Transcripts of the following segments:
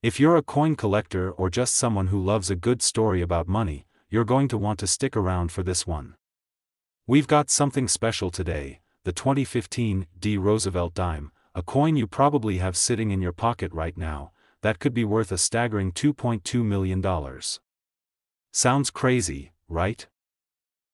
If you're a coin collector or just someone who loves a good story about money, you're going to want to stick around for this one. We've got something special today, the 2015 D. Roosevelt dime, a coin you probably have sitting in your pocket right now, that could be worth a staggering $2.2 million. Sounds crazy, right?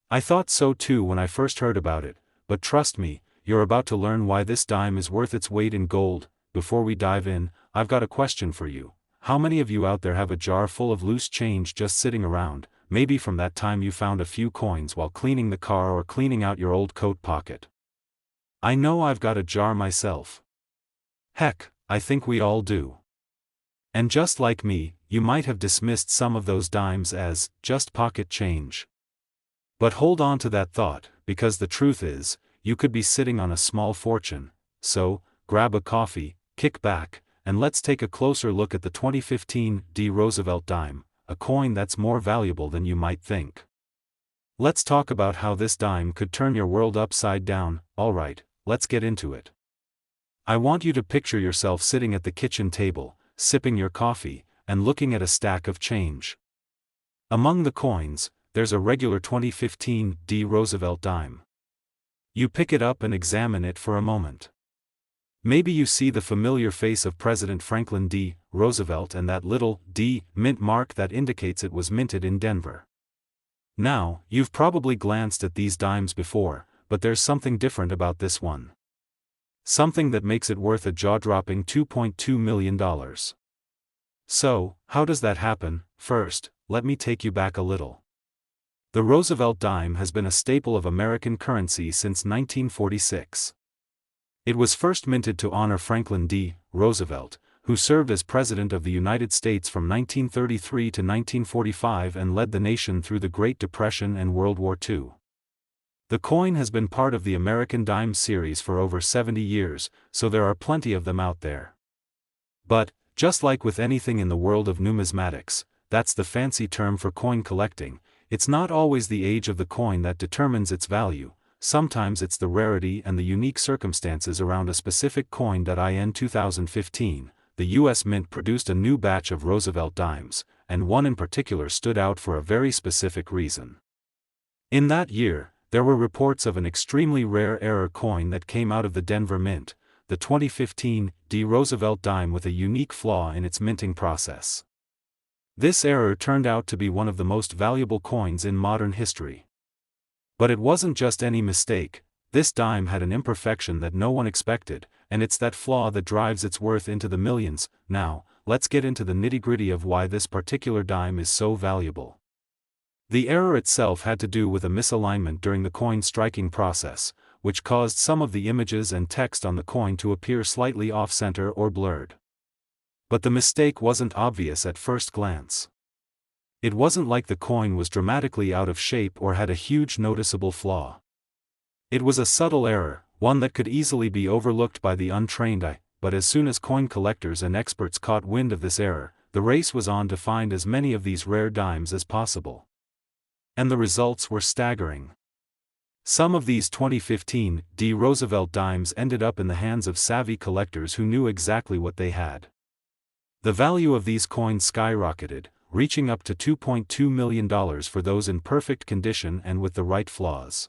I thought so too when I first heard about it, but trust me, you're about to learn why this dime is worth its weight in gold. Before we dive in, I've got a question for you. How many of you out there have a jar full of loose change just sitting around, maybe from that time you found a few coins while cleaning the car or cleaning out your old coat pocket? I know I've got a jar myself. Heck, I think we all do. And just like me, you might have dismissed some of those dimes as just pocket change. But hold on to that thought, because the truth is, you could be sitting on a small fortune. So, grab a coffee, kick back, and let's take a closer look at the 2015 D. Roosevelt dime, a coin that's more valuable than you might think. Let's talk about how this dime could turn your world upside down. Alright, let's get into it. I want you to picture yourself sitting at the kitchen table, sipping your coffee, and looking at a stack of change. Among the coins, there's a regular 2015 D. Roosevelt dime. You pick it up and examine it for a moment. Maybe you see the familiar face of President Franklin D. Roosevelt and that little D mint mark that indicates it was minted in Denver. Now, you've probably glanced at these dimes before, but there's something different about this one. Something that makes it worth a jaw-dropping $2.2 million. So, how does that happen? First, let me take you back a little. The Roosevelt dime has been a staple of American currency since 1946. It was first minted to honor Franklin D. Roosevelt, who served as President of the United States from 1933 to 1945 and led the nation through the Great Depression and World War II. The coin has been part of the American dime series for over 70 years, so there are plenty of them out there. But, just like with anything in the world of numismatics, that's the fancy term for coin collecting, it's not always the age of the coin that determines its value. Sometimes it's the rarity and the unique circumstances around a specific coin. In 2015, the U.S. Mint produced a new batch of Roosevelt dimes, and one in particular stood out for a very specific reason. In that year, there were reports of an extremely rare error coin that came out of the Denver Mint, the 2015 D. Roosevelt dime with a unique flaw in its minting process. This error turned out to be one of the most valuable coins in modern history. But it wasn't just any mistake. This dime had an imperfection that no one expected, and it's that flaw that drives its worth into the millions. Now, let's get into the nitty-gritty of why this particular dime is so valuable. The error itself had to do with a misalignment during the coin striking process, which caused some of the images and text on the coin to appear slightly off-center or blurred. But the mistake wasn't obvious at first glance. It wasn't like the coin was dramatically out of shape or had a huge noticeable flaw. It was a subtle error, one that could easily be overlooked by the untrained eye, but as soon as coin collectors and experts caught wind of this error, the race was on to find as many of these rare dimes as possible. And the results were staggering. Some of these 2015 D. Roosevelt dimes ended up in the hands of savvy collectors who knew exactly what they had. The value of these coins skyrocketed, reaching up to $2.2 million for those in perfect condition and with the right flaws.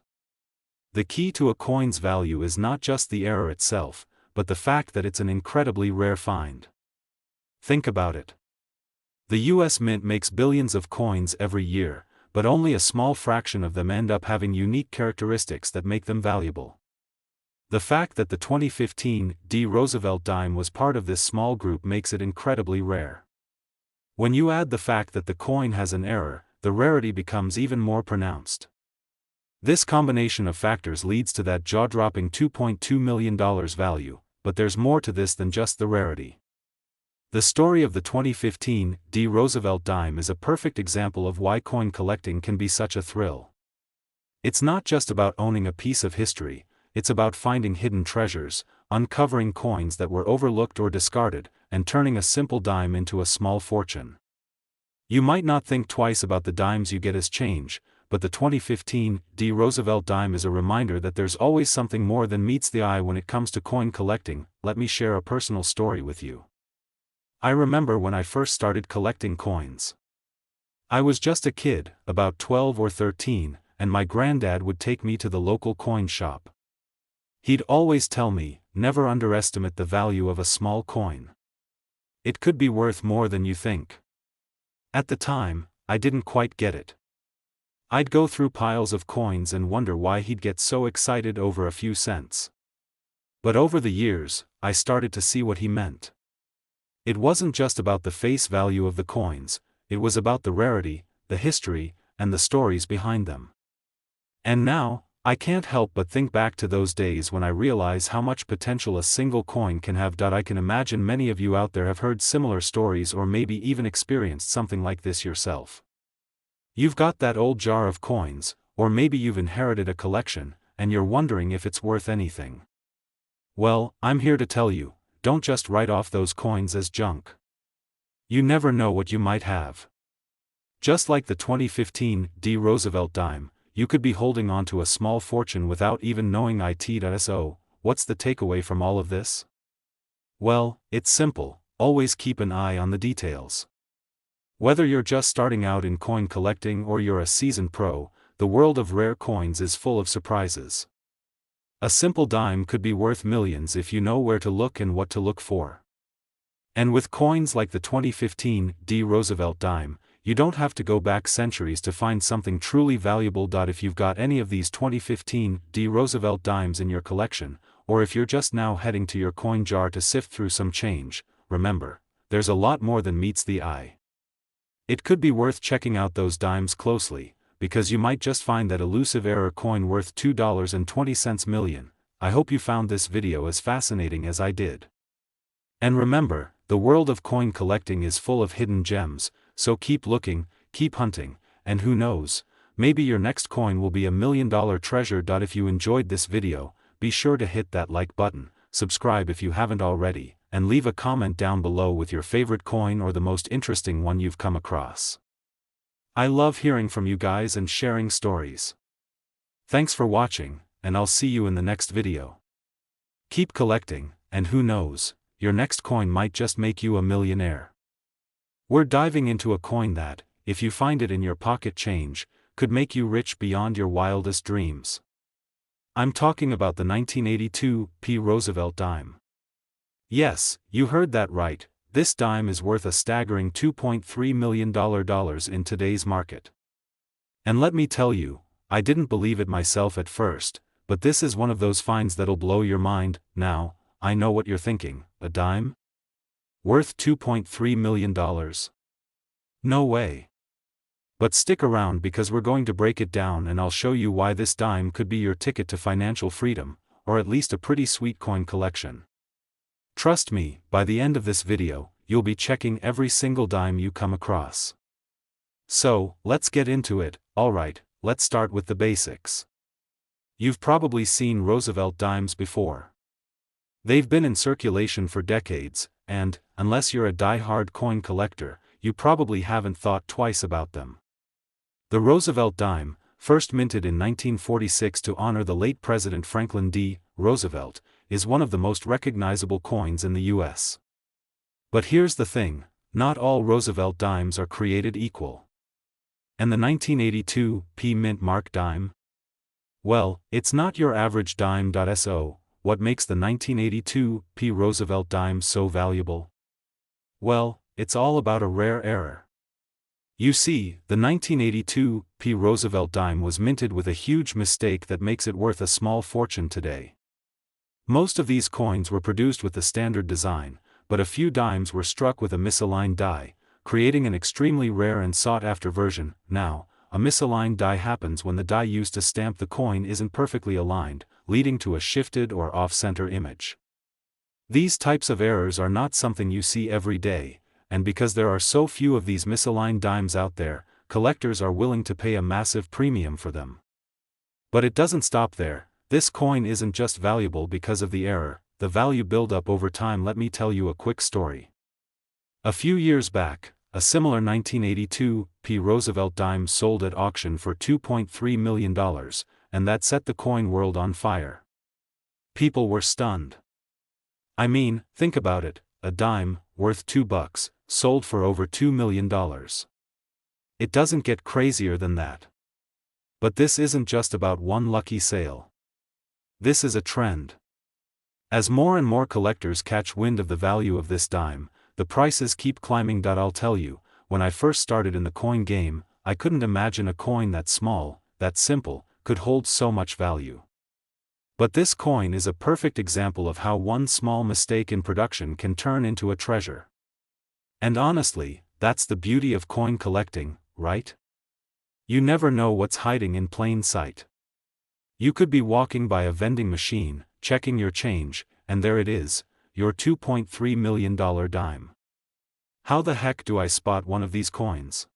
The key to a coin's value is not just the error itself, but the fact that it's an incredibly rare find. Think about it. The U.S. Mint makes billions of coins every year, but only a small fraction of them end up having unique characteristics that make them valuable. The fact that the 2015 D. Roosevelt dime was part of this small group makes it incredibly rare. When you add the fact that the coin has an error, the rarity becomes even more pronounced. This combination of factors leads to that jaw-dropping $2.2 million value, but there's more to this than just the rarity. The story of the 2015 D. Roosevelt dime is a perfect example of why coin collecting can be such a thrill. It's not just about owning a piece of history, it's about finding hidden treasures, uncovering coins that were overlooked or discarded, and turning a simple dime into a small fortune. You might not think twice about the dimes you get as change, but the 2015 D. Roosevelt dime is a reminder that there's always something more than meets the eye when it comes to coin collecting. Let me share a personal story with you. I remember when I first started collecting coins. I was just a kid, about 12 or 13, and my granddad would take me to the local coin shop. He'd always tell me, never underestimate the value of a small coin. It could be worth more than you think. At the time, I didn't quite get it. I'd go through piles of coins and wonder why he'd get so excited over a few cents. But over the years, I started to see what he meant. It wasn't just about the face value of the coins, it was about the rarity, the history, and the stories behind them. And now, I can't help but think back to those days when I realize how much potential a single coin can have. I can imagine many of you out there have heard similar stories or maybe even experienced something like this yourself. You've got that old jar of coins, or maybe you've inherited a collection, and you're wondering if it's worth anything. Well, I'm here to tell you, don't just write off those coins as junk. You never know what you might have. Just like the 2015 Roosevelt dime, you could be holding on to a small fortune without even knowing it. So, what's the takeaway from all of this? Well, it's simple, always keep an eye on the details. Whether you're just starting out in coin collecting or you're a seasoned pro, the world of rare coins is full of surprises. A simple dime could be worth millions if you know where to look and what to look for. And with coins like the 2015 Roosevelt dime, you don't have to go back centuries to find something truly valuable. If you've got any of these 2015 Roosevelt dimes in your collection, or if you're just now heading to your coin jar to sift through some change, remember, there's a lot more than meets the eye. It could be worth checking out those dimes closely, because you might just find that elusive error coin worth $2.20 million. I hope you found this video as fascinating as I did. And remember, the world of coin collecting is full of hidden gems, so keep looking, keep hunting, and who knows, maybe your next coin will be $1 million treasure. If you enjoyed this video, be sure to hit that like button, subscribe if you haven't already, and leave a comment down below with your favorite coin or the most interesting one you've come across. I love hearing from you guys and sharing stories. Thanks for watching, and I'll see you in the next video. Keep collecting, and who knows, your next coin might just make you a millionaire. We're diving into a coin that, if you find it in your pocket change, could make you rich beyond your wildest dreams. I'm talking about the 1982 Roosevelt dime. Yes, you heard that right, this dime is worth a staggering $2.3 million in today's market. And let me tell you, I didn't believe it myself at first, but this is one of those finds that'll blow your mind. Now, I know what you're thinking, a dime? Worth $2.3 million? No way. But stick around because we're going to break it down and I'll show you why this dime could be your ticket to financial freedom, or at least a pretty sweet coin collection. Trust me, by the end of this video, you'll be checking every single dime you come across. So, let's get into it. Alright, let's start with the basics. You've probably seen Roosevelt dimes before. They've been in circulation for decades, and, unless you're a die-hard coin collector, you probably haven't thought twice about them. The Roosevelt dime, first minted in 1946 to honor the late President Franklin D. Roosevelt, is one of the most recognizable coins in the U.S. But here's the thing, not all Roosevelt dimes are created equal. And the 1982 Mint Mark dime? Well, it's not your average dime. So, what makes the 1982 Roosevelt dime so valuable? Well, it's all about a rare error. You see, the 1982 Roosevelt dime was minted with a huge mistake that makes it worth a small fortune today. Most of these coins were produced with the standard design, but a few dimes were struck with a misaligned die, creating an extremely rare and sought-after version. Now, a misaligned die happens when the die used to stamp the coin isn't perfectly aligned, leading to a shifted or off-center image. These types of errors are not something you see every day, and because there are so few of these misaligned dimes out there, collectors are willing to pay a massive premium for them. But it doesn't stop there. This coin isn't just valuable because of the error, the value build-up over time. Let me tell you a quick story. A few years back, a similar 1982 Roosevelt dime sold at auction for $2.3 million, and that set the coin world on fire. People were stunned. I mean, think about it, a dime, worth $2, sold for over $2 million. It doesn't get crazier than that. But this isn't just about one lucky sale. This is a trend. As more and more collectors catch wind of the value of this dime, the prices keep climbing. I'll tell you, when I first started in the coin game, I couldn't imagine a coin that small, that simple, could hold so much value. But this coin is a perfect example of how one small mistake in production can turn into a treasure. And honestly, that's the beauty of coin collecting, right? You never know what's hiding in plain sight. You could be walking by a vending machine, checking your change, and there it is, your $2.3 million dime. How the heck do I spot one of these coins?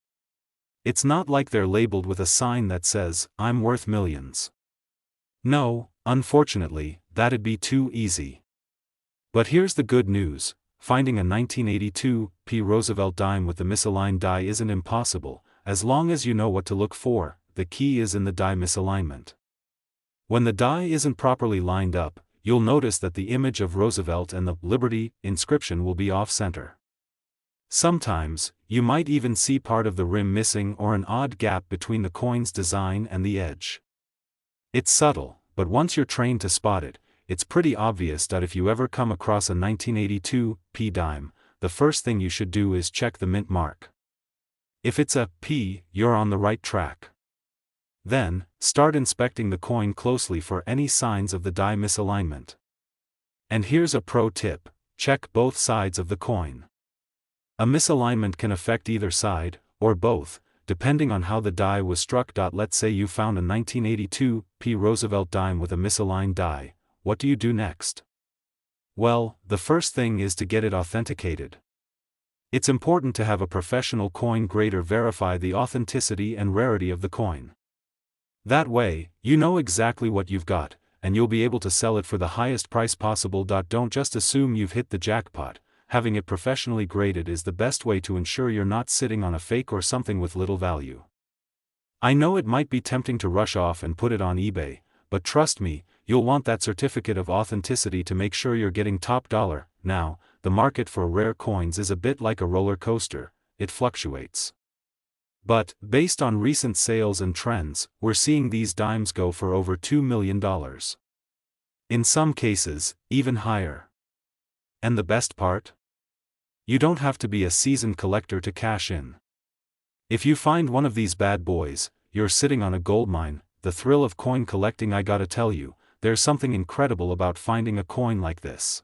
It's not like they're labeled with a sign that says, "I'm worth millions." No, unfortunately, that'd be too easy. But here's the good news, finding a 1982 Roosevelt dime with the misaligned die isn't impossible, as long as you know what to look for. The key is in the die misalignment. When the die isn't properly lined up, you'll notice that the image of Roosevelt and the Liberty inscription will be off-center. Sometimes, you might even see part of the rim missing or an odd gap between the coin's design and the edge. It's subtle, but once you're trained to spot it, it's pretty obvious that if you ever come across a 1982 dime, the first thing you should do is check the mint mark. If it's a P, you're on the right track. Then, start inspecting the coin closely for any signs of the die misalignment. And here's a pro tip, check both sides of the coin. A misalignment can affect either side, or both, depending on how the die was struck. Let's say you found a 1982 Roosevelt dime with a misaligned die, what do you do next? Well, the first thing is to get it authenticated. It's important to have a professional coin grader verify the authenticity and rarity of the coin. That way, you know exactly what you've got, and you'll be able to sell it for the highest price possible. Don't just assume you've hit the jackpot. Having it professionally graded is the best way to ensure you're not sitting on a fake or something with little value. I know it might be tempting to rush off and put it on eBay, but trust me, you'll want that certificate of authenticity to make sure you're getting top dollar. Now, the market for rare coins is a bit like a roller coaster, it fluctuates. But, based on recent sales and trends, we're seeing these dimes go for over $2 million. In some cases, even higher. And the best part? You don't have to be a seasoned collector to cash in. If you find one of these bad boys, you're sitting on a goldmine. The thrill of coin collecting, I gotta tell you, there's something incredible about finding a coin like this.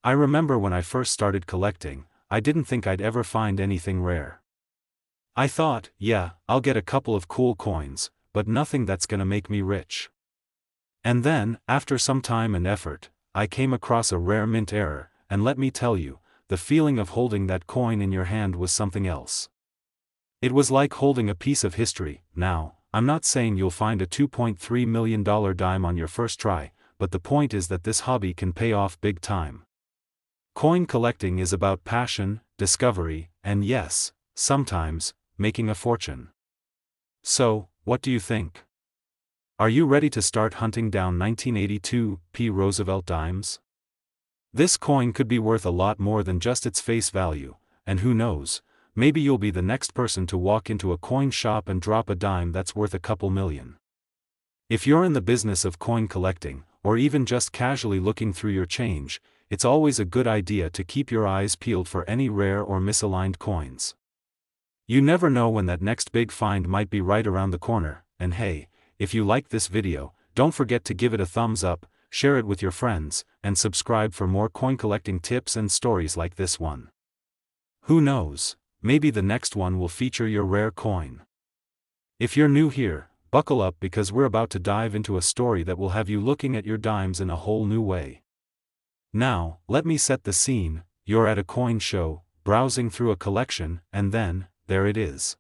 I remember when I first started collecting, I didn't think I'd ever find anything rare. I thought, yeah, I'll get a couple of cool coins, but nothing that's gonna make me rich. And then, after some time and effort, I came across a rare mint error, and let me tell you, the feeling of holding that coin in your hand was something else. It was like holding a piece of history. Now, I'm not saying you'll find a $2.3 million dime on your first try, but the point is that this hobby can pay off big time. Coin collecting is about passion, discovery, and yes, sometimes, making a fortune. So, what do you think? Are you ready to start hunting down 1982 Roosevelt dimes? This coin could be worth a lot more than just its face value, and who knows, maybe you'll be the next person to walk into a coin shop and drop a dime that's worth a couple million. If you're in the business of coin collecting, or even just casually looking through your change, it's always a good idea to keep your eyes peeled for any rare or misaligned coins. You never know when that next big find might be right around the corner. And hey, if you liked this video, don't forget to give it a thumbs up, share it with your friends, and subscribe for more coin collecting tips and stories like this one. Who knows, maybe the next one will feature your rare coin. If you're new here, buckle up because we're about to dive into a story that will have you looking at your dimes in a whole new way. Now, let me set the scene. You're at a coin show, browsing through a collection, and then, there it is.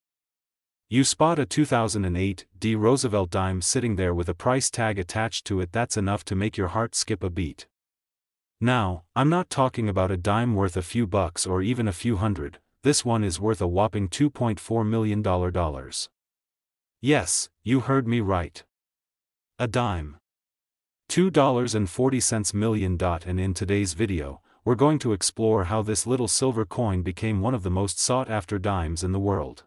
You spot a 2008 Roosevelt dime sitting there with a price tag attached to it that's enough to make your heart skip a beat. Now, I'm not talking about a dime worth a few bucks or even a few hundred. This one is worth a whopping $2.4 million. Yes, you heard me right. A dime. $2.40 million. And in today's video, we're going to explore how this little silver coin became one of the most sought-after dimes in the world.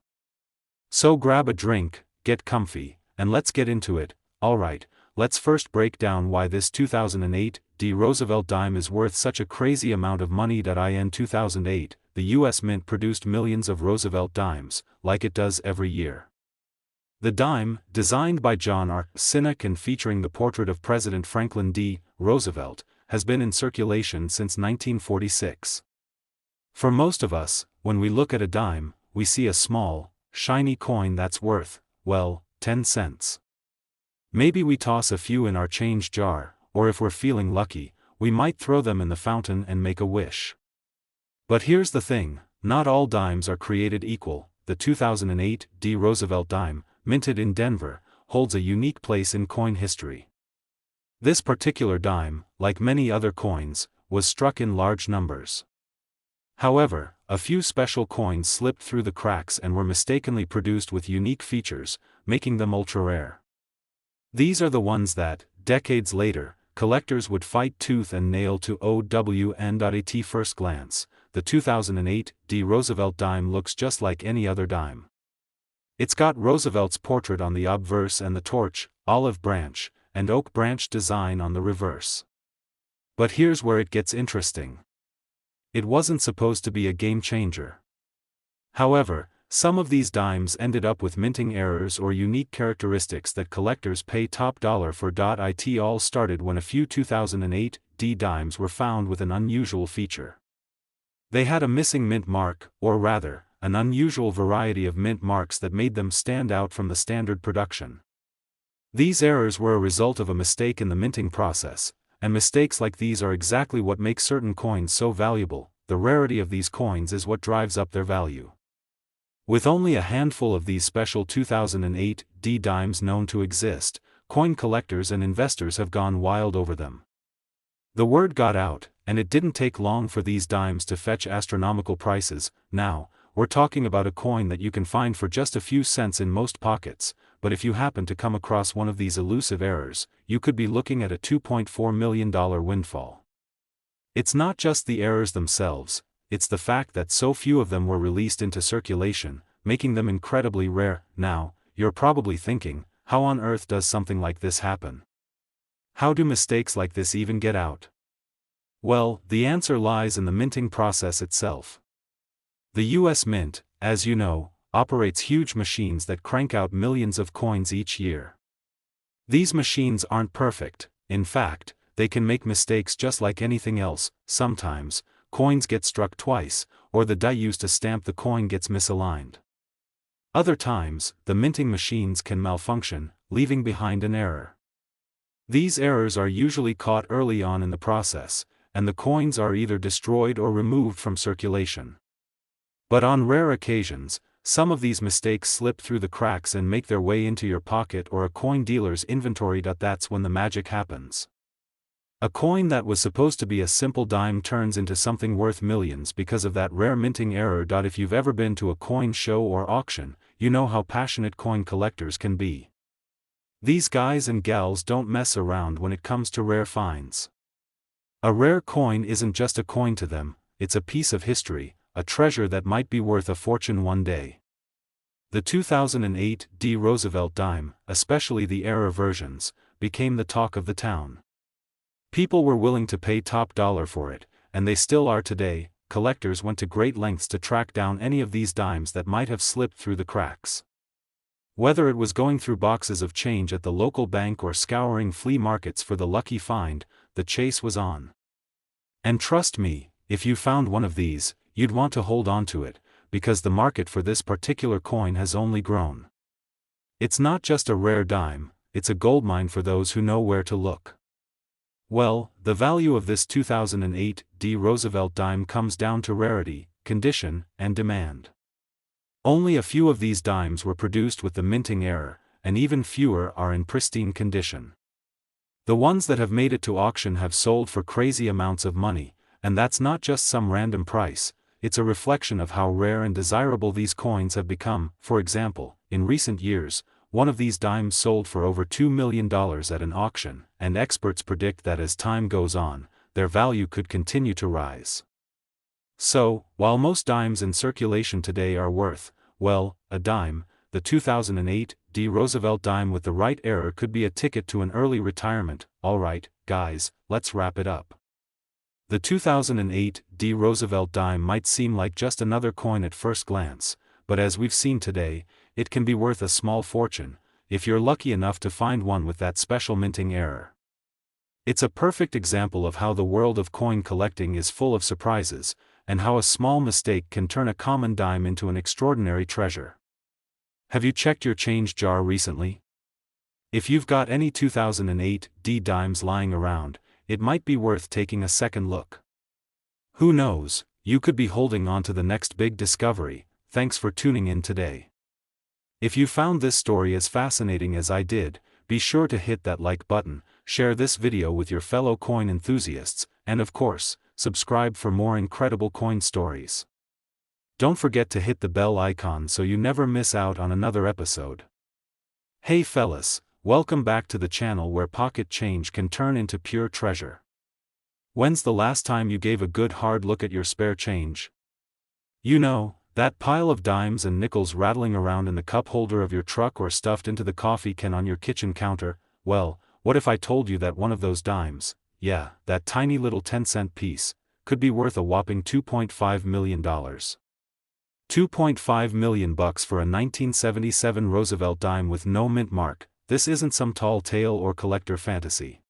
So grab a drink, get comfy, and let's get into it. Alright, let's first break down why this 2008 D. Roosevelt dime is worth such a crazy amount of money. In 2008, the US Mint produced millions of Roosevelt dimes, like it does every year. The dime, designed by John R. Sinek and featuring the portrait of President Franklin D. Roosevelt, has been in circulation since 1946. For most of us, when we look at a dime, we see a small, shiny coin that's worth, well, 10 cents. Maybe we toss a few in our change jar, or if we're feeling lucky, we might throw them in the fountain and make a wish. But here's the thing, not all dimes are created equal. The 2008 D. Roosevelt dime, minted in Denver, holds a unique place in coin history. This particular dime, like many other coins, was struck in large numbers. However, a few special coins slipped through the cracks and were mistakenly produced with unique features, making them ultra-rare. These are the ones that, decades later, collectors would fight tooth and nail to own. At first glance, the 2008 D. Roosevelt dime looks just like any other dime. It's got Roosevelt's portrait on the obverse and the torch, olive branch, and oak branch design on the reverse. But here's where it gets interesting. It wasn't supposed to be a game changer. However, some of these dimes ended up with minting errors or unique characteristics that collectors pay top dollar for. It all started when a few 2008 D dimes were found with an unusual feature. They had a missing mint mark, or rather, an unusual variety of mint marks that made them stand out from the standard production. These errors were a result of a mistake in the minting process, and mistakes like these are exactly what make certain coins so valuable. The rarity of these coins is what drives up their value. With only a handful of these special 2008 D dimes known to exist, coin collectors and investors have gone wild over them. The word got out, and it didn't take long for these dimes to fetch astronomical prices. Now, we're talking about a coin that you can find for just a few cents in most pockets, but if you happen to come across one of these elusive errors, you could be looking at a $2.4 million windfall. It's not just the errors themselves, it's the fact that so few of them were released into circulation, making them incredibly rare. Now, you're probably thinking, how on earth does something like this happen? How do mistakes like this even get out? Well, the answer lies in the minting process itself. The US Mint, as you know, operates huge machines that crank out millions of coins each year. These machines aren't perfect. In fact, they can make mistakes just like anything else. Sometimes, coins get struck twice, or the die used to stamp the coin gets misaligned. Other times, the minting machines can malfunction, leaving behind an error. These errors are usually caught early on in the process, and the coins are either destroyed or removed from circulation. But on rare occasions, some of these mistakes slip through the cracks and make their way into your pocket or a coin dealer's inventory. That's when the magic happens. A coin that was supposed to be a simple dime turns into something worth millions because of that rare minting error. If you've ever been to a coin show or auction, you know how passionate coin collectors can be. These guys and gals don't mess around when it comes to rare finds. A rare coin isn't just a coin to them, it's a piece of history, a treasure that might be worth a fortune one day. The 2008 D. Roosevelt dime, especially the error versions, became the talk of the town. People were willing to pay top dollar for it, and they still are today. Collectors went to great lengths to track down any of these dimes that might have slipped through the cracks. Whether it was going through boxes of change at the local bank or scouring flea markets for the lucky find, the chase was on. And trust me, if you found one of these, you'd want to hold on to it, because the market for this particular coin has only grown. It's not just a rare dime, it's a goldmine for those who know where to look. Well, the value of this 2008 D. Roosevelt dime comes down to rarity, condition, and demand. Only a few of these dimes were produced with the minting error, and even fewer are in pristine condition. The ones that have made it to auction have sold for crazy amounts of money, and that's not just some random price, it's a reflection of how rare and desirable these coins have become. For example, in recent years, one of these dimes sold for over $2 million at an auction, and experts predict that as time goes on, their value could continue to rise. So, while most dimes in circulation today are worth, well, a dime, the 2008 D. Roosevelt dime with the right error could be a ticket to an early retirement. Alright, guys, let's wrap it up. The 2008 D. Roosevelt dime might seem like just another coin at first glance, but as we've seen today, it can be worth a small fortune, if you're lucky enough to find one with that special minting error. It's a perfect example of how the world of coin collecting is full of surprises, and how a small mistake can turn a common dime into an extraordinary treasure. Have you checked your change jar recently? If you've got any 2008 D dimes lying around, it might be worth taking a second look. Who knows, you could be holding on to the next big discovery. Thanks for tuning in today. If you found this story as fascinating as I did, be sure to hit that like button, share this video with your fellow coin enthusiasts, and of course, subscribe for more incredible coin stories. Don't forget to hit the bell icon so you never miss out on another episode. Hey fellas, welcome back to the channel where pocket change can turn into pure treasure. When's the last time you gave a good hard look at your spare change? You know, that pile of dimes and nickels rattling around in the cup holder of your truck or stuffed into the coffee can on your kitchen counter. Well, what if I told you that one of those dimes, yeah, that tiny little 10-cent piece, could be worth a whopping $2.5 million. $2.5 million for a 1977 Roosevelt dime with no mint mark. This isn't some tall tale or collector fantasy.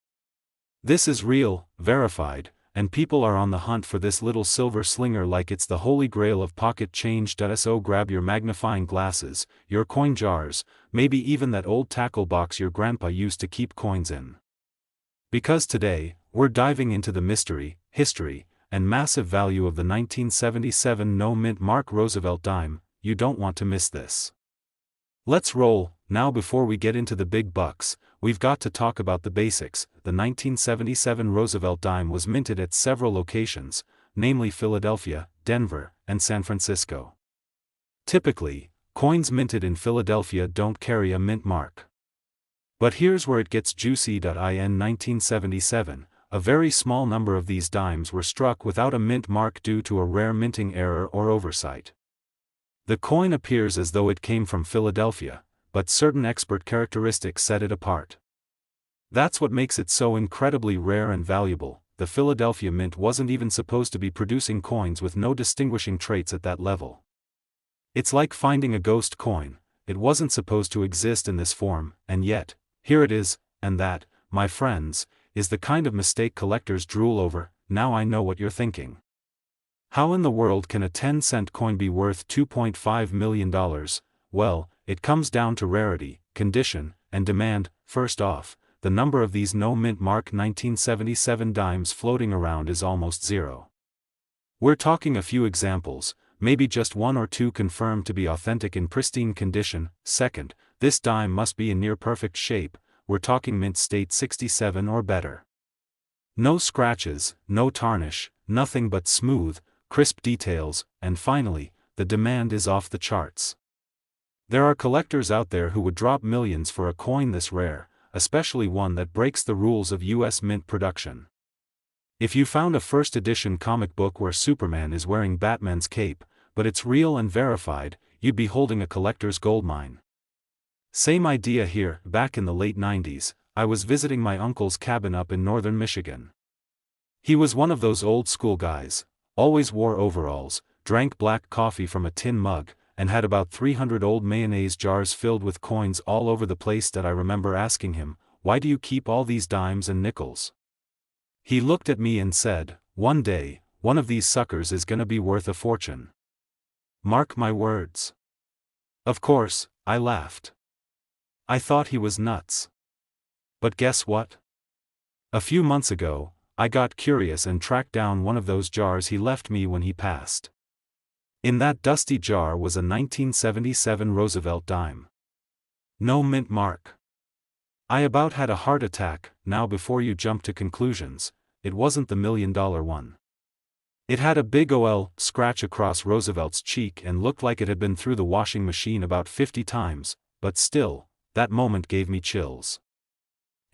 This is real, verified, and people are on the hunt for this little silver slinger like it's the holy grail of pocket change. So grab your magnifying glasses, your coin jars, maybe even that old tackle box your grandpa used to keep coins in. Because today, we're diving into the mystery, history, and massive value of the 1977 no-mint mark Roosevelt dime. You don't want to miss this. Let's roll. Now before we get into the big bucks, we've got to talk about the basics. The 1977 Roosevelt dime was minted at several locations, namely Philadelphia, Denver, and San Francisco. Typically, coins minted in Philadelphia don't carry a mint mark. But here's where it gets juicy. In 1977, a very small number of these dimes were struck without a mint mark due to a rare minting error or oversight. The coin appears as though it came from Philadelphia, but certain expert characteristics set it apart. That's what makes it so incredibly rare and valuable. The Philadelphia Mint wasn't even supposed to be producing coins with no distinguishing traits at that level. It's like finding a ghost coin. It wasn't supposed to exist in this form, and yet, here it is, and that, my friends, is the kind of mistake collectors drool over. Now I know what you're thinking. How in the world can a 10-cent coin be worth $2.5 million? Well, it comes down to rarity, condition, and demand. First off, the number of these no-mint mark 1977 dimes floating around is almost zero. We're talking a few examples, maybe just one or two confirmed to be authentic in pristine condition. Second, this dime must be in near-perfect shape. We're talking mint state 67 or better. No scratches, no tarnish, nothing but smooth, crisp details, and finally, the demand is off the charts. There are collectors out there who would drop millions for a coin this rare, especially one that breaks the rules of US mint production. If you found a first edition comic book where Superman is wearing Batman's cape, but it's real and verified, you'd be holding a collector's goldmine. Same idea here. Back in the late 90s, I was visiting my uncle's cabin up in northern Michigan. He was one of those old school guys, always wore overalls, drank black coffee from a tin mug, and had about 300 old mayonnaise jars filled with coins all over the place. That I remember asking him, "Why do you keep all these dimes and nickels?" He looked at me and said, "One day, one of these suckers is gonna be worth a fortune. Mark my words." Of course, I laughed. I thought he was nuts. But guess what? A few months ago, I got curious and tracked down one of those jars he left me when he passed. In that dusty jar was a 1977 Roosevelt dime. No mint mark. I about had a heart attack. Now before you jump to conclusions, it wasn't the $1 million one. It had a big OL scratch across Roosevelt's cheek and looked like it had been through the washing machine about 50 times, but still, that moment gave me chills.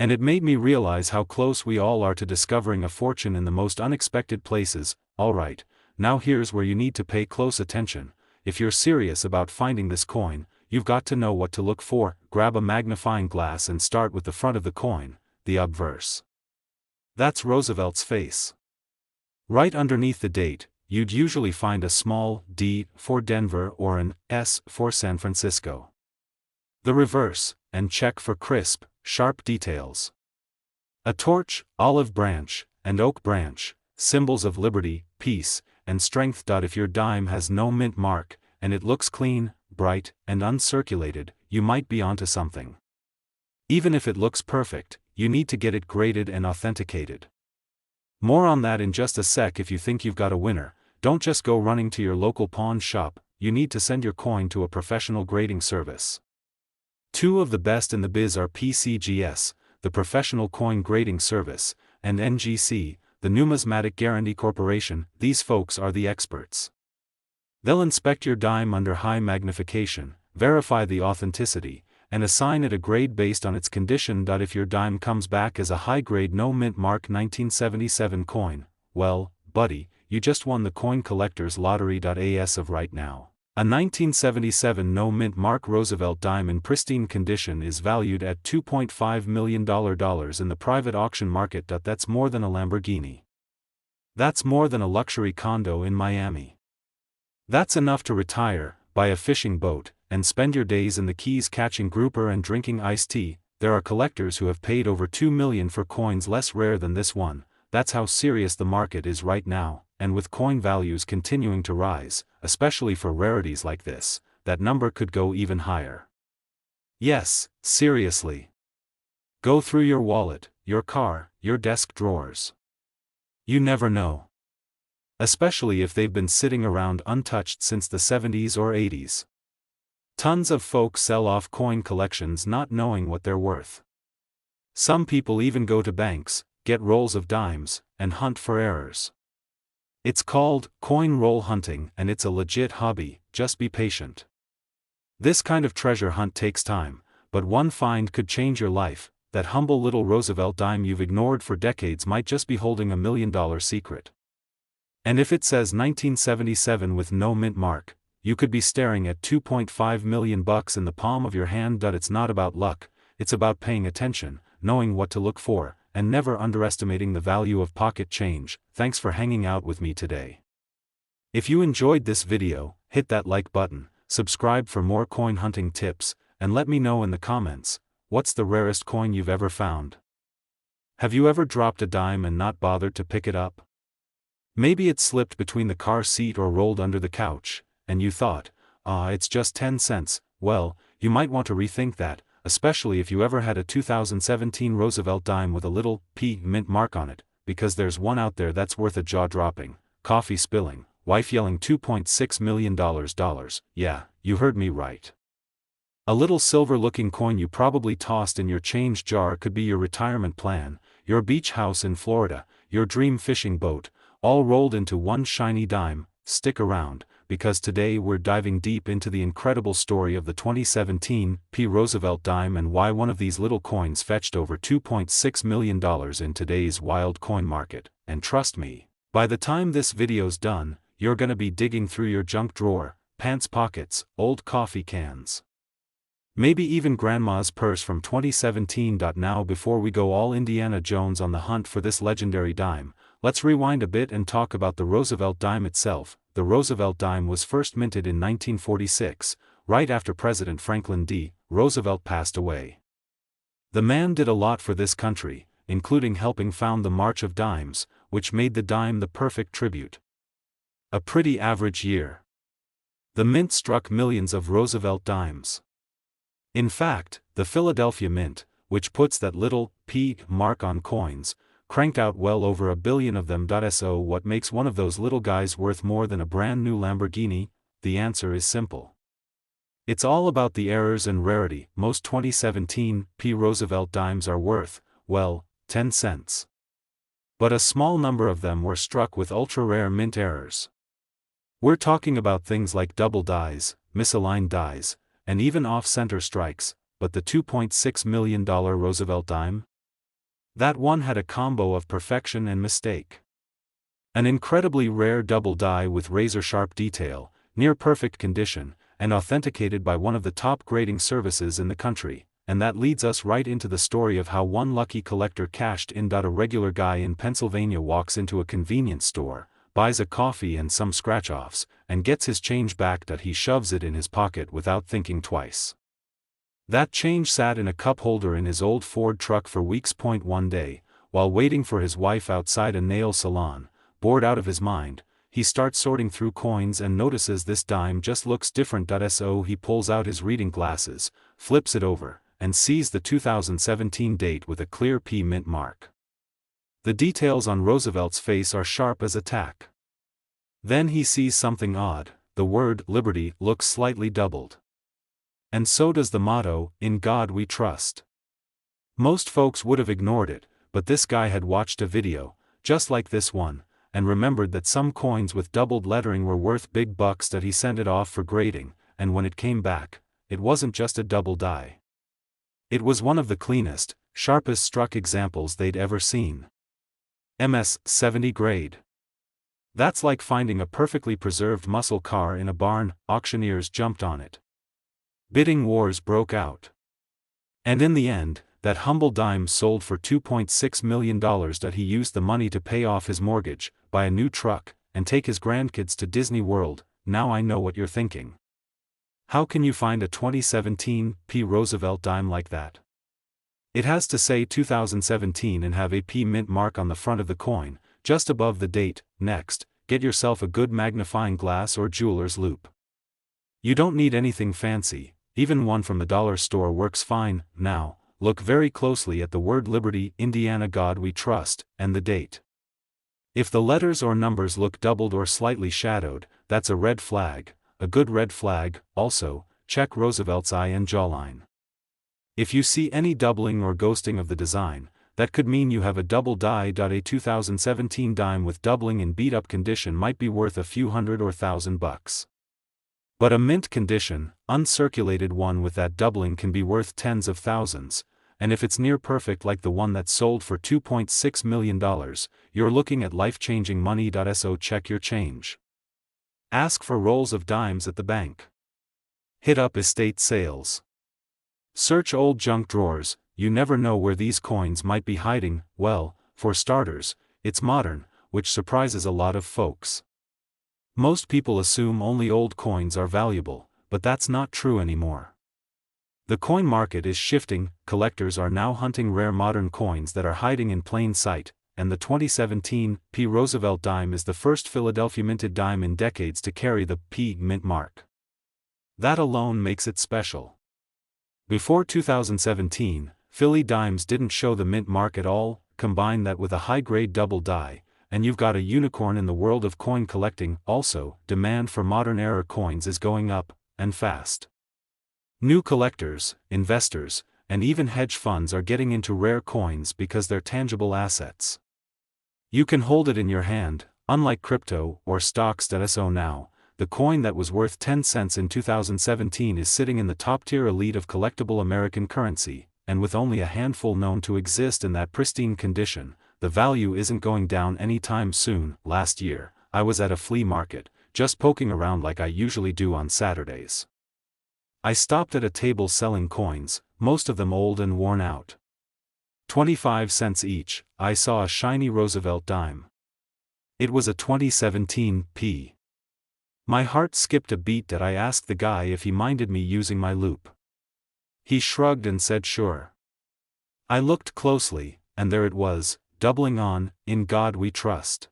And it made me realize how close we all are to discovering a fortune in the most unexpected places. Alright, now here's where you need to pay close attention. If you're serious about finding this coin, you've got to know what to look for. Grab a magnifying glass and start with the front of the coin, the obverse. That's Roosevelt's face. Right underneath the date, you'd usually find a small D for Denver or an S for San Francisco. The reverse, and check for crisp, sharp details. A torch, olive branch, and oak branch, symbols of liberty, peace, and strength. If your dime has no mint mark, and it looks clean, bright, and uncirculated, you might be onto something. Even if it looks perfect, you need to get it graded and authenticated. More on that in just a sec. If you think you've got a winner, don't just go running to your local pawn shop, you need to send your coin to a professional grading service. Two of the best in the biz are PCGS, the Professional Coin Grading Service, and NGC, the Numismatic Guarantee Corporation. These folks are the experts. They'll inspect your dime under high magnification, verify the authenticity, and assign it a grade based on its condition. If your dime comes back as a high-grade no mint mark 1977 coin, well, buddy, you just won the coin collector's lottery. As of right now, a 1977 no mint mark Roosevelt dime in pristine condition is valued at $2.5 million in the private auction market. That's more than a Lamborghini. That's more than a luxury condo in Miami. That's enough to retire, buy a fishing boat, and spend your days in the Keys catching grouper and drinking iced tea. There are collectors who have paid over $2 million for coins less rare than this one. That's how serious the market is right now, and with coin values continuing to rise, especially for rarities like this, that number could go even higher. Yes, seriously. Go through your wallet, your car, your desk drawers. You never know. Especially if they've been sitting around untouched since the 70s or 80s. Tons of folks sell off coin collections not knowing what they're worth. Some people even go to banks, get rolls of dimes, and hunt for errors. It's called coin roll hunting, and it's a legit hobby. Just be patient. This kind of treasure hunt takes time, but one find could change your life. That humble little Roosevelt dime you've ignored for decades might just be holding $1 million secret. And if it says 1977 with no mint mark, you could be staring at $2.5 million in the palm of your hand. It's not about luck, it's about paying attention, knowing what to look for, and never underestimating the value of pocket change. Thanks for hanging out with me today. If you enjoyed this video, hit that like button, subscribe for more coin hunting tips, and let me know in the comments, what's the rarest coin you've ever found? Have you ever dropped a dime and not bothered to pick it up? Maybe it slipped between the car seat or rolled under the couch, and you thought, it's just 10 cents. Well, you might want to rethink that, especially if you ever had a 2017 Roosevelt dime with a little P mint mark on it, because there's one out there that's worth a jaw-dropping, coffee spilling, wife yelling $2.6 million. Yeah, you heard me right. A little silver-looking coin you probably tossed in your change jar could be your retirement plan, your beach house in Florida, your dream fishing boat, all rolled into one shiny dime. Stick around, because today we're diving deep into the incredible story of the 2017 P. Roosevelt dime and why one of these little coins fetched over $2.6 million in today's wild coin market. And trust me, by the time this video's done, you're gonna be digging through your junk drawer, pants pockets, old coffee cans. Maybe even grandma's purse from 2017. Now before we go all Indiana Jones on the hunt for this legendary dime, let's rewind a bit and talk about the Roosevelt dime itself. The Roosevelt dime was first minted in 1946, right after President Franklin D. Roosevelt passed away. The man did a lot for this country, including helping found the March of Dimes, which made the dime the perfect tribute. A pretty average year. The mint struck millions of Roosevelt dimes. In fact, the Philadelphia Mint, which puts that little P mark on coins, cranked out well over 1 billion of them. So what makes one of those little guys worth more than a brand new Lamborghini? The answer is simple. It's all about the errors and rarity. Most 2017 P. Roosevelt dimes are worth, well, 10 cents. But a small number of them were struck with ultra-rare mint errors. We're talking about things like double dies, misaligned dies, and even off-center strikes. But the $2.6 million Roosevelt dime? That one had a combo of perfection and mistake. An incredibly rare double die with razor-sharp detail, near-perfect condition, and authenticated by one of the top grading services in the country, and that leads us right into the story of how one lucky collector cashed in. A regular guy in Pennsylvania walks into a convenience store, buys a coffee and some scratch-offs, and gets his change back. He shoves it in his pocket without thinking twice. That change sat in a cup holder in his old Ford truck for weeks. One day, while waiting for his wife outside a nail salon, bored out of his mind, he starts sorting through coins and notices this dime just looks different. So he pulls out his reading glasses, flips it over, and sees the 2017 date with a clear P mint mark. The details on Roosevelt's face are sharp as a tack. Then he sees something odd. The word liberty looks slightly doubled. And so does the motto, "In God We Trust." Most folks would have ignored it, but this guy had watched a video, just like this one, and remembered that some coins with doubled lettering were worth big bucks. He sent it off for grading, and when it came back, it wasn't just a double die. It was one of the cleanest, sharpest struck examples they'd ever seen. MS 70 grade. That's like finding a perfectly preserved muscle car in a barn. Auctioneers jumped on it. Bidding wars broke out. And in the end, that humble dime sold for $2.6 million. He used the money to pay off his mortgage, buy a new truck, and take his grandkids to Disney World. Now I know what you're thinking. How can you find a 2017 P. Roosevelt dime like that? It has to say 2017 and have a P mint mark on the front of the coin, just above the date. Next, get yourself a good magnifying glass or jeweler's loupe. You don't need anything fancy, even one from the dollar store works fine. Now, look very closely at the word Liberty, Indiana God We Trust, and the date. If the letters or numbers look doubled or slightly shadowed, that's a red flag, a good red flag. Also, check Roosevelt's eye and jawline. If you see any doubling or ghosting of the design, that could mean you have a double die. A 2017 dime with doubling in beat-up condition might be worth a few $100 or $1,000. But a mint condition, uncirculated one with that doubling can be worth tens of thousands, and if it's near perfect like the one that sold for $2.6 million, you're looking at life-changing money. So check your change. Ask for rolls of dimes at the bank. Hit up estate sales. Search old junk drawers. You never know where these coins might be hiding. Well, for starters, it's modern, which surprises a lot of folks. Most people assume only old coins are valuable, but that's not true anymore. The coin market is shifting. Collectors are now hunting rare modern coins that are hiding in plain sight, and the 2017 P. Roosevelt dime is the first Philadelphia minted dime in decades to carry the P. mint mark. That alone makes it special. Before 2017, Philly dimes didn't show the mint mark at all. Combine that with a high-grade double die, and you've got a unicorn in the world of coin collecting. Also, demand for modern-era coins is going up, and fast. New collectors, investors, and even hedge funds are getting into rare coins because they're tangible assets. You can hold it in your hand, unlike crypto or stocks. So now, the coin that was worth 10 cents in 2017 is sitting in the top-tier elite of collectible American currency, and with only a handful known to exist in that pristine condition, the value isn't going down anytime soon. Last year, I was at a flea market, just poking around like I usually do on Saturdays. I stopped at a table selling coins, most of them old and worn out. 25 cents each. I saw a shiny Roosevelt dime. It was a 2017 P. My heart skipped a beat. I asked the guy if he minded me using my loupe. He shrugged and said sure. I looked closely, and there it was, doubling on, "In God We Trust."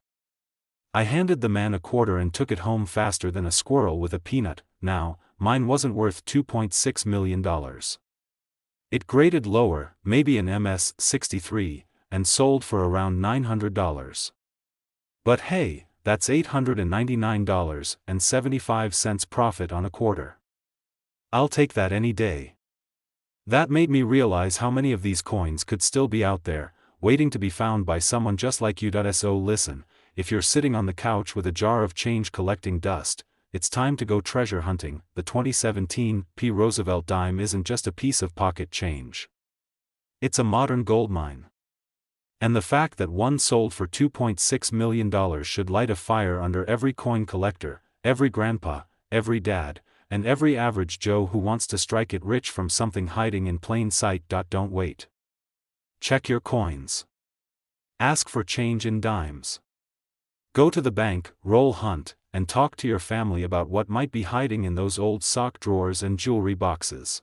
I handed the man a quarter and took it home faster than a squirrel with a peanut. Now, mine wasn't worth $2.6 million. It graded lower, maybe an MS 63, and sold for around $900. But hey, that's $899.75 profit on a quarter. I'll take that any day. That made me realize how many of these coins could still be out there, waiting to be found by someone just like you. So listen, if you're sitting on the couch with a jar of change collecting dust, it's time to go treasure hunting. The 2017 P. Roosevelt dime isn't just a piece of pocket change. It's a modern goldmine. And the fact that one sold for $2.6 million should light a fire under every coin collector, every grandpa, every dad, and every average Joe who wants to strike it rich from something hiding in plain sight. Don't wait. Check your coins. Ask for change in dimes. Go to the bank, roll hunt, and talk to your family about what might be hiding in those old sock drawers and jewelry boxes.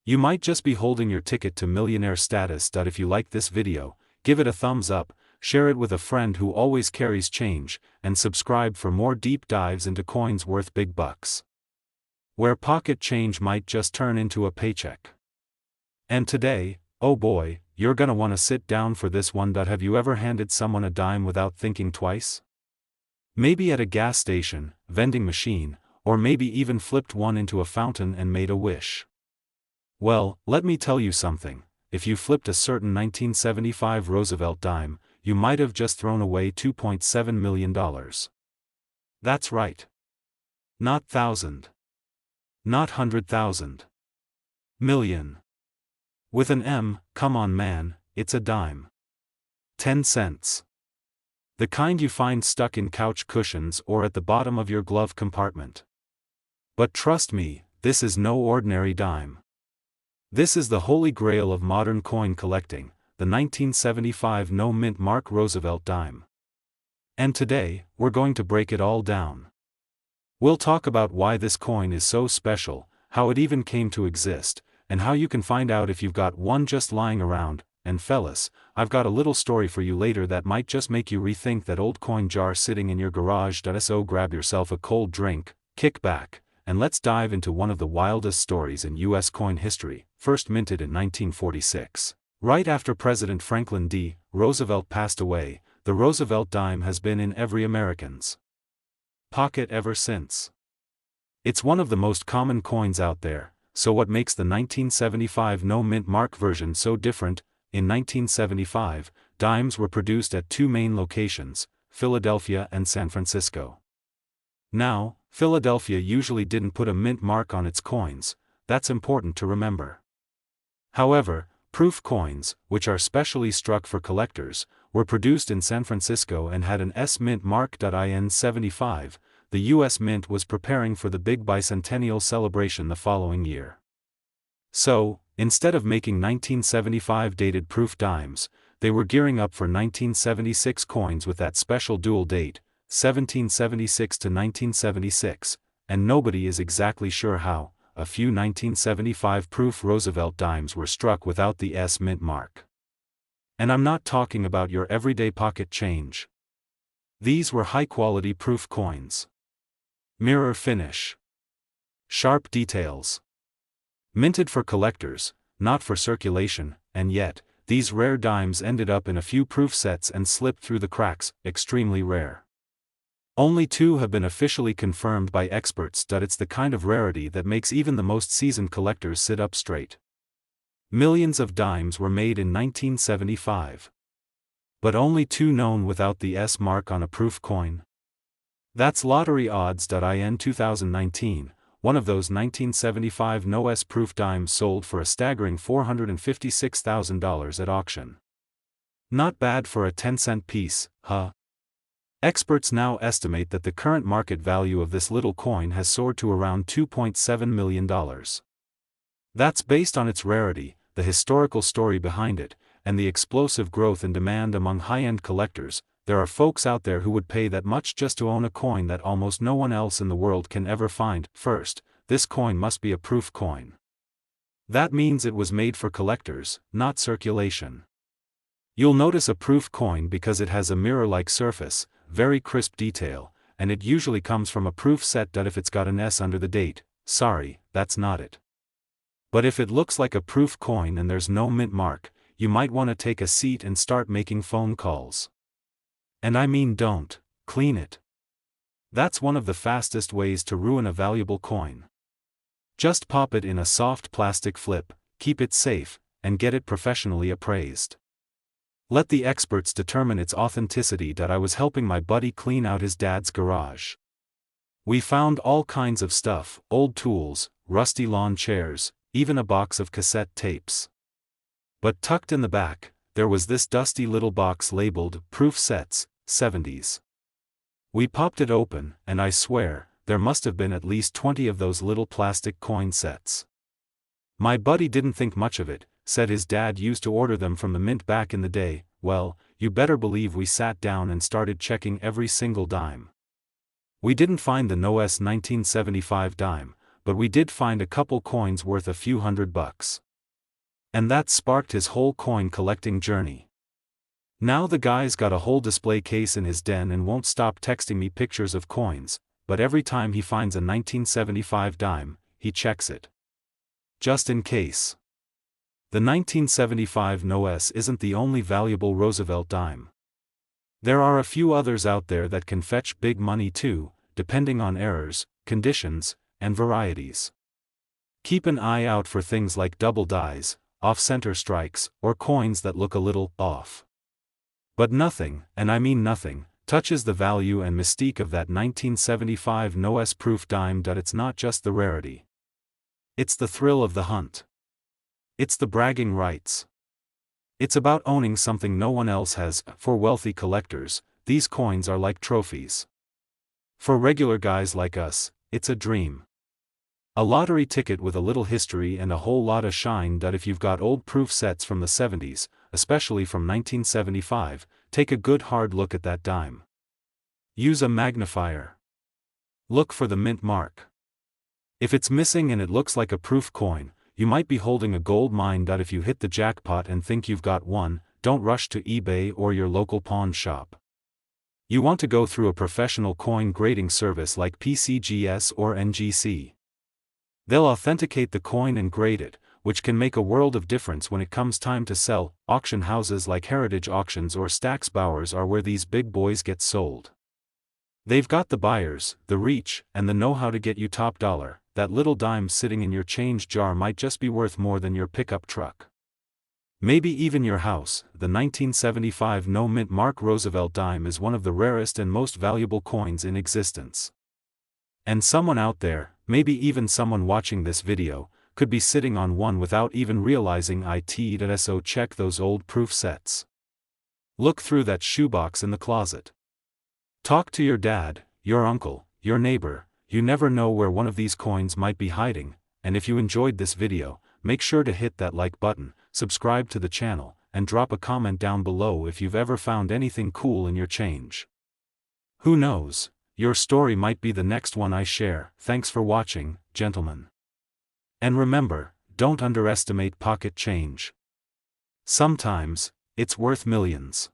You might just be holding your ticket to millionaire status. If you like this video, give it a thumbs up, share it with a friend who always carries change, and subscribe for more deep dives into coins worth big bucks, where pocket change might just turn into a paycheck. And today, oh boy, you're gonna wanna sit down for this one. Have you ever handed someone a dime without thinking twice? Maybe at a gas station, vending machine, or maybe even flipped one into a fountain and made a wish. Well, let me tell you something. If you flipped a certain 1975 Roosevelt dime, you might have just thrown away $2.7 million. That's right. Not thousand. Not 100,000. Million. With an M, come on man, it's a dime. 10 cents. The kind you find stuck in couch cushions or at the bottom of your glove compartment. But trust me, this is no ordinary dime. This is the holy grail of modern coin collecting, the 1975 no-mint Mark Roosevelt dime. And today, we're going to break it all down. We'll talk about why this coin is so special, how it even came to exist, and how you can find out if you've got one just lying around. And fellas, I've got a little story for you later that might just make you rethink that old coin jar sitting in your garage. So grab yourself a cold drink, kick back, and let's dive into one of the wildest stories in U.S. coin history, first minted in 1946. Right after President Franklin D. Roosevelt passed away, the Roosevelt dime has been in every American's pocket ever since. It's one of the most common coins out there, so what makes the 1975 no-mint Mark version so different? In 1975, dimes were produced at two main locations, Philadelphia and San Francisco. Now, Philadelphia usually didn't put a mint mark on its coins. That's important to remember. However, proof coins, which are specially struck for collectors, were produced in San Francisco and had an S mint mark. In 75, the U.S. Mint was preparing for the big bicentennial celebration the following year. So, instead of making 1975 dated proof dimes, they were gearing up for 1976 coins with that special dual date, 1776 to 1976, and nobody is exactly sure how. A few 1975 proof Roosevelt dimes were struck without the S mint mark. And I'm not talking about your everyday pocket change. These were high-quality proof coins. Mirror finish. Sharp details. Minted for collectors, not for circulation, and yet, these rare dimes ended up in a few proof sets and slipped through the cracks, extremely rare. Only two have been officially confirmed by experts. It's the kind of rarity that makes even the most seasoned collectors sit up straight. Millions of dimes were made in 1975. But only two known without the S mark on a proof coin. That's lottery odds. In 2019, one of those 1975 no S proof dimes sold for a staggering $456,000 at auction. Not bad for a 10-cent piece, huh? Experts now estimate that the current market value of this little coin has soared to around $2.7 million. That's based on its rarity, the historical story behind it, and the explosive growth in demand among high-end collectors. There are folks out there who would pay that much just to own a coin that almost no one else in the world can ever find. First, this coin must be a proof coin. That means it was made for collectors, not circulation. You'll notice a proof coin because it has a mirror-like surface, very crisp detail, and it usually comes from a proof set. If it's got an S under the date, sorry, that's not it. But if it looks like a proof coin and there's no mint mark, you might want to take a seat and start making phone calls. And I mean don't clean it. That's one of the fastest ways to ruin a valuable coin. Just pop it in a soft plastic flip, keep it safe, and get it professionally appraised. Let the experts determine its authenticity. I was helping my buddy clean out his dad's garage. We found all kinds of stuff, old tools, rusty lawn chairs, even a box of cassette tapes. But tucked in the back, there was this dusty little box labeled, Proof Sets, 70s. We popped it open, and I swear, there must have been at least 20 of those little plastic coin sets. My buddy didn't think much of it, said his dad used to order them from the mint back in the day. Well, you better believe we sat down and started checking every single dime. We didn't find the NOS 1975 dime, but we did find a couple coins worth a few $100. And that sparked his whole coin collecting journey. Now the guy's got a whole display case in his den and won't stop texting me pictures of coins, but every time he finds a 1975 dime, he checks it. Just in case. The 1975 NOS isn't the only valuable Roosevelt dime. There are a few others out there that can fetch big money too, depending on errors, conditions, and varieties. Keep an eye out for things like double dies, off-center strikes, or coins that look a little off. But nothing, and I mean nothing, touches the value and mystique of that 1975 NOS proof dime. It's not just the rarity. It's the thrill of the hunt. It's the bragging rights. It's about owning something no one else has. For wealthy collectors, these coins are like trophies. For regular guys like us, it's a dream. A lottery ticket with a little history and a whole lot of shine. If you've got old proof sets from the 70s, especially from 1975, take a good hard look at that dime. Use a magnifier. Look for the mint mark. If it's missing and it looks like a proof coin, you might be holding a gold mine. If you hit the jackpot and think you've got one, don't rush to eBay or your local pawn shop. You want to go through a professional coin grading service like PCGS or NGC. They'll authenticate the coin and grade it, which can make a world of difference when it comes time to sell. Auction houses like Heritage Auctions or Stack's Bowers are where these big boys get sold. They've got the buyers, the reach, and the know-how to get you top dollar. That little dime sitting in your change jar might just be worth more than your pickup truck. Maybe even your house. The 1975 no mint mark Roosevelt dime is one of the rarest and most valuable coins in existence. And someone out there, maybe even someone watching this video, could be sitting on one without even realizing it. So check those old proof sets. Look through that shoebox in the closet. Talk to your dad, your uncle, your neighbor. You never know where one of these coins might be hiding. And if you enjoyed this video, make sure to hit that like button, subscribe to the channel, and drop a comment down below if you've ever found anything cool in your change. Who knows, your story might be the next one I share. Thanks for watching, gentlemen. And remember, don't underestimate pocket change. Sometimes, it's worth millions.